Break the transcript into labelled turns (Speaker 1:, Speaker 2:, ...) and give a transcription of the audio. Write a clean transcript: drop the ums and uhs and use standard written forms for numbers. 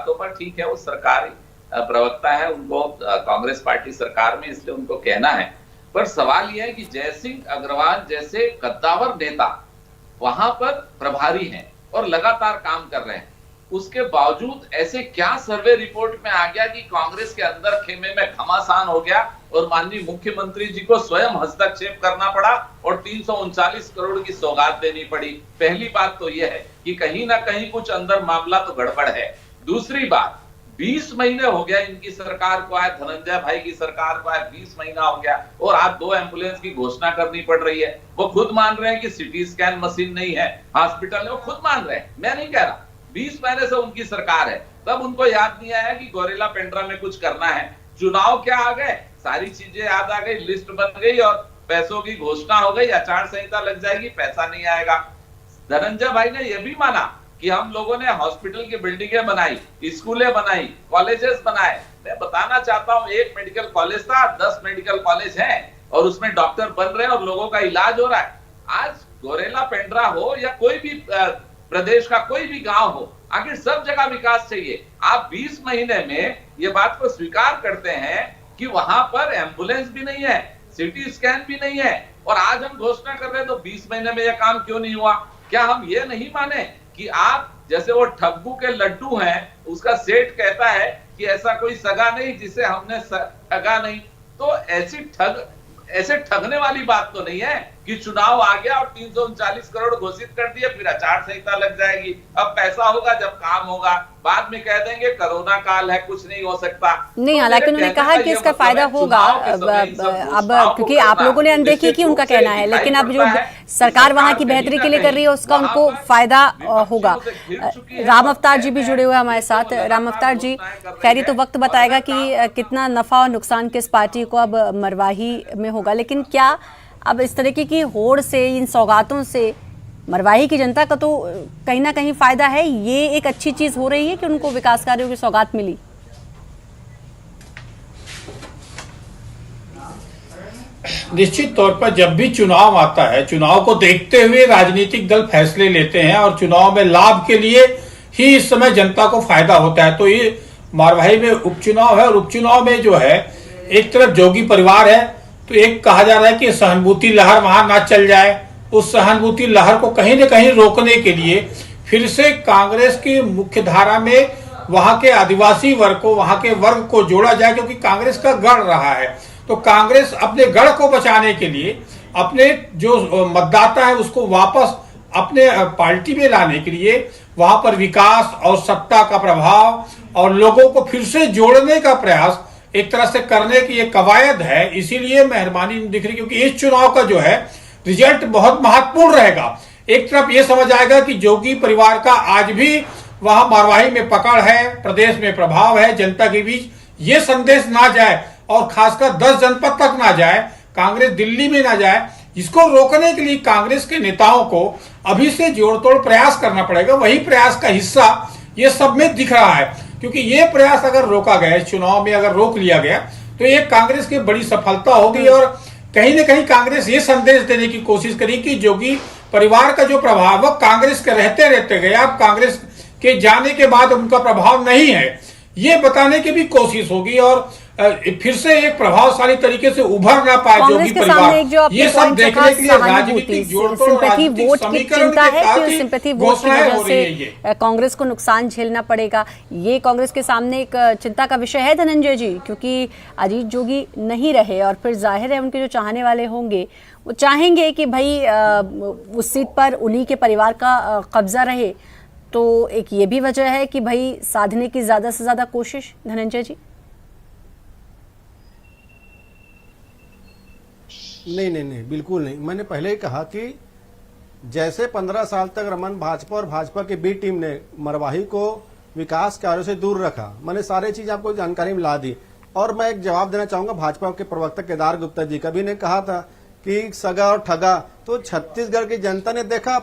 Speaker 1: बातों पर ठीक है, वो सरकारी प्रवक्ता है, उनको कांग्रेस पार्टी सरकार में, इसलिए उनको कहना है। पर सवाल यह है कि जयसिंह अग्रवाल जैसे कद्दावर नेता वहां पर प्रभारी हैं और लगातार काम कर रहे हैं, उसके बावजूद ऐसे क्या सर्वे रिपोर्ट में आ गया कि कांग्रेस के अंदर खेमे में घमासान हो गया और माननीय मुख्यमंत्री जी को स्वयं हस्तक्षेप करना पड़ा और 339 करोड़ की सौगात देनी पड़ी। पहली बात तो यह है कि कहीं ना कहीं कुछ अंदर मामला तो गड़बड़ है। दूसरी बात, 20 महीने हो गया इनकी सरकार को आए, धनंजय भाई की सरकार को आए 20 महीना हो गया और आज 2 एम्बुलेंस की घोषणा करनी पड़ रही है। वो खुद मान रहे हैं कि सिटी स्कैन मशीन नहीं है हॉस्पिटल में, वो खुद मान रहे हैं, मैं नहीं कह रहा। 20 महीने से उनकी सरकार है, तब उनको याद नहीं आया कि गौरेला पेंड्रा में कुछ करना है। चुनाव क्या आ गए, सारी चीजें याद आ गई, लिस्ट बन गई और पैसों की घोषणा हो गई, आचार संहिता लग जाएगी, पैसा नहीं आएगा। धनंजय भाई ने यह भी माना कि हम लोगों ने हॉस्पिटल की बिल्डिंगें बनाई, स्कूलें बनाई, कॉलेजेस बनाए। मैं बताना चाहता हूं, एक मेडिकल कॉलेज था, 10 मेडिकल कॉलेज हैं और उसमें डॉक्टर बन रहे हैं और लोगों का इलाज हो रहा है। आज गौरेला पेंड्रा हो या कोई भी प्रदेश का कोई भी गांव हो, आखिर सब जगह विकास चाहिए। आप 20 महीने में ये बात को स्वीकार करते हैं कि वहां पर एम्बुलेंस भी नहीं है, सिटी स्कैन भी नहीं है, और आज हम घोषणा कर रहे हैं तो 20 महीने में यह काम क्यों नहीं हुआ? क्या हम ये नहीं माने कि आप जैसे वो ठग्गू के लड्डू हैं, उसका सेठ कहता है कि ऐसा कोई सगा नहीं जिसे हमने ठगा नहीं। तो ऐसे ठगने वाली बात तो नहीं है कि चुनाव आ गया और 339 करोड़ घोषित कर दिए, फिर आचार संहिता लग जाएगी, अब पैसा होगा जब काम होगा, बाद में कह देंगे कोरोना काल है, कुछ नहीं हो सकता।
Speaker 2: नहीं,
Speaker 1: तो
Speaker 2: हालांकि उन्होंने कहा कि इसका फायदा होगा अब क्योंकि आप लोगों ने अनदेखी की, उनका कहना है, लेकिन अब जो सरकार वहां की बेहतरी के लिए कर रही है उसका उनको फायदा होगा। राम अवतार जी भी जुड़े हुए हमारे साथ। राम अवतार जी, खैर ये तो वक्त बताएगा कि कितना नफा और नुकसान किस पार्टी को अब मरवाही में होगा, लेकिन क्या अब इस तरीके की होड़ से, इन सौगातों से मरवाही की जनता का तो कहीं ना कहीं फायदा है? ये एक अच्छी चीज हो रही है कि उनको विकास कार्यों की सौगात मिली।
Speaker 3: निश्चित तौर पर जब भी चुनाव आता है, चुनाव को देखते हुए राजनीतिक दल फैसले लेते हैं और चुनाव में लाभ के लिए ही इस समय जनता को फायदा होता है। तो ये मरवाही में उपचुनाव है और उपचुनाव में जो है, एक तरफ जोगी परिवार है, तो एक कहा जा रहा है कि सहानुभूति लहर वहां ना चल जाए। उस सहानुभूति लहर को कहीं न कहीं रोकने के लिए फिर से कांग्रेस की मुख्य धारा में वहां के आदिवासी वर्ग को, वहां के वर्ग को जोड़ा जाए, क्योंकि कांग्रेस का गढ़ रहा है। तो कांग्रेस अपने गढ़ को बचाने के लिए, अपने जो मतदाता है उसको वापस अपने पार्टी में लाने के लिए, वहां पर विकास और सत्ता का प्रभाव और लोगों को फिर से जोड़ने का प्रयास एक तरह से करने की ये कवायद है। इसीलिए मेहरबानी नहीं दिख रही, क्योंकि इस चुनाव का जो है रिजल्ट बहुत महत्वपूर्ण रहेगा। एक तरफ ये समझ आएगा कि जोगी परिवार का आज भी वहां मरवाही में पकड़ है, प्रदेश में प्रभाव है, जनता के बीच ये संदेश ना जाए और खासकर 10 जनपद तक ना जाए, कांग्रेस दिल्ली में ना जाए। इसको रोकने के लिए कांग्रेस के नेताओं को अभी से जोड़तोड़ प्रयास करना पड़ेगा। वही प्रयास का हिस्सा ये सब में दिख रहा है, क्योंकि ये प्रयास अगर रोका गया, इस चुनाव में अगर रोक लिया गया, तो ये कांग्रेस की बड़ी सफलता होगी और कहीं न कहीं कांग्रेस ये संदेश देने की कोशिश करी कि जोगी परिवार का जो प्रभाव है कांग्रेस के रहते गया, अब कांग्रेस के जाने के बाद उनका प्रभाव नहीं है, ये बताने की भी कोशिश होगी और फिर से एक प्रभावशाली तरीके से उभर ना पाए जोगी परिवार। ये सब देखने के लिए राजनीतिक
Speaker 2: सिंपैथी वोट की चिंता है कि सिंपैथी वोट की वजह से कांग्रेस को नुकसान झेलना पड़ेगा। ये कांग्रेस के सामने एक चिंता का विषय है धनंजय जी, क्योंकि अजीत जोगी नहीं रहे और फिर जाहिर है उनके जो चाहने वाले होंगे वो चाहेंगे कि भाई उस सीट पर उन्हीं के परिवार का कब्जा रहे। तो एक ये भी वजह है कि भाई साधने की ज्यादा से ज्यादा कोशिश। धनंजय जी,
Speaker 4: नहीं, बिल्कुल नहीं। मैंने पहले ही कहा कि जैसे 15 साल तक रमन भाजपा और भाजपा की बी टीम ने मरवाही को विकास कार्यों से दूर रखा, मैंने सारी चीज आपको जानकारी में ला दी। और मैं एक जवाब देना चाहूंगा भाजपा के प्रवक्ता केदार गुप्ता जी, कभी ने कहा था कि सगा और ठगा, तो छत्तीसगढ़ की जनता ने देखा